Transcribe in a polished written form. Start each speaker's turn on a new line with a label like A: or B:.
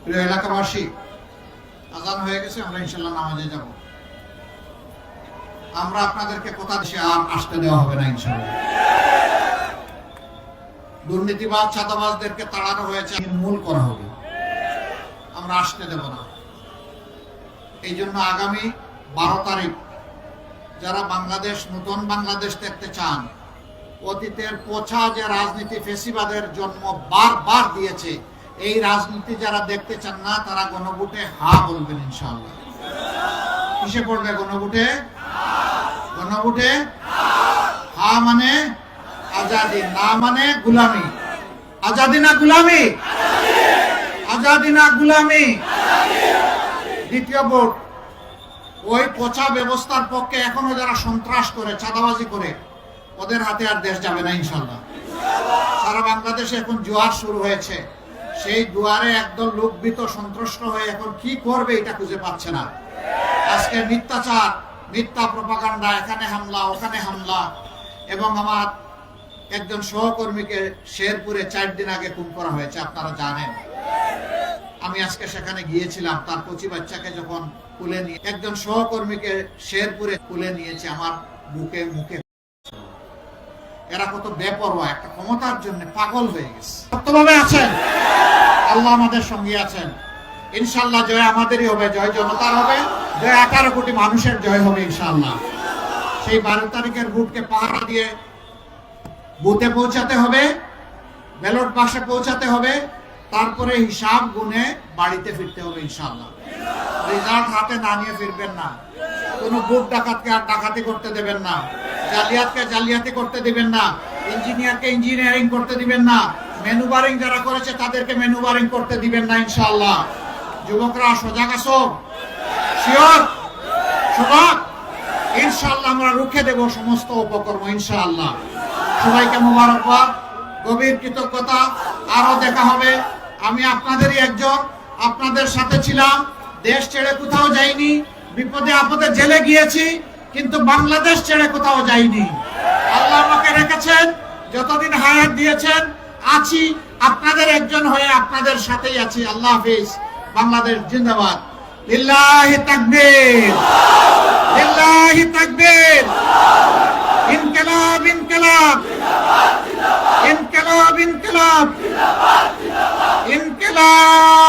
A: প্রিয় এলাকাবাসী, আজান হয়ে গেছে, আমরা ইনশাল্লাহ নামাজে যাব। আমরা আপনাদেরকে কোথা দেশে আর আসতে দেওয়া হবে না ইনশাল্লাহ। দুর্নীতিবাজ চাঁদাবাজদেরকে তাড়ানো হয়েছে, মূল করা হবে, আমরা আসতে দেব না। এই জন্য আগামী 12 তারিখ যারা বাংলাদেশ, নতুন বাংলাদেশ দেখতে চান, অতীতের পচা যে রাজনীতি ফেসিবাদের জন্ম বারবার দিয়েছে, এই রাজনীতি যারা দেখতে চান না তারা গণভোটে হা বলবেন ইনশাআল্লাহ। কিসে পড়বে গণভোটে? গণভোটে হা মানে আজাদি, না মানে গুলামি। আজাদি না গুলামি? আজাদি না গুলামি? দ্বিতীয় ভোট ওই পচা ব্যবস্থার পক্ষে এখনো যারা সন্ত্রাস করে, চাঁদাবাজি করে, ওদের হাতে আর দেশ যাবে না ইনশাআল্লাহ। সারা বাংলাদেশে এখন জোয়ার শুরু হয়েছে, সেই জোয়ারে একদল লোকবিত সন্ত্রস্ত হয়ে এখন কি করবে এটা খুঁজে পাচ্ছে না। আজকে মিথ্যাচার, মিথ্যা প্রপাগান্ডা, এখানে হামলা ওখানে হামলা, এবং আমার একজন সহকর্মীকে শেরপুরে 4 দিন আগে খুন করা হয়েছে, আপনারা জানেন। আমি আজকে সেখানে গিয়েছিলাম, তার কচি বাচ্চাকে যখন কুলে নিয়ে একজন সহকর্মীকে শেরপুরে কুলে নিয়েছে, আমার বুকে মুখে। এরা কত বেপরোয়া, একটা ক্ষমতার জন্য পাগল হয়ে গেছে। সত্যভাবে আছেন, আল্লাহ আমাদের সঙ্গে আছেন। ইনশাআল্লাহ জয় আমাদেরই হবে, জয় জনতার হবে, জয় 18 কোটি মানুষের জয় হবে ইনশাআল্লাহ। সেই 12 তারিখের ভোটকে পাহারা দিয়ে বুথে পৌঁছাতে হবে, ব্যালট বাক্সে পৌঁছাতে হবে, তারপরে হিসাব গুনে বাড়িতে ফিরতে হবে ইনশাআল্লাহ। রেজাল্ট হাতে না নিয়ে ফিরবেন না। কোনো ভোট ডাকাতকে আর ডাকাতি করতে দেবেন না, জালিয়াতকে জালিয়াতি করতে দিবেন না, ইঞ্জিনিয়ারকে ইঞ্জিনিয়ারিং করতে দিবেন না, ম্যানুভারিং যারা করেছে তাদেরকে ম্যানুভারিং করতে দিবেন না ইনশাআল্লাহ। যুবকরা সজাগ আছো? শিওর? সজাগ? ইনশাআল্লাহ আমরা রুখে দেব সমস্ত অপকর্ম ইনশাআল্লাহ। সবাইকে মোবারকবাদ, গভীর কৃতজ্ঞতা। আরো দেখা হবে। আমি আপনাদেরই একজন, আপনাদের সাথে ছিলাম, দেশ ছেড়ে কোথাও যাইনি, বিপদে আপদে জেলে গিয়েছি, কিন্তু বাংলাদেশ ছেড়ে কোথাও যাইনি। আল্লাহ আমাকে রেখেছেন, যতদিন হায়াত দিয়েছেন আছি, আপনাদের একজন হয়ে আপনাদের সাথেই আছি। আল্লাহ হাফেজ। বাংলাদেশ জিন্দাবাদ। লিল্লাহি তাকবীর, লিল্লাহি তাকবীর। ইনকিলাব ইনকিলাব, ইনকিলাব ইনকিলাব, ইনকিলাব।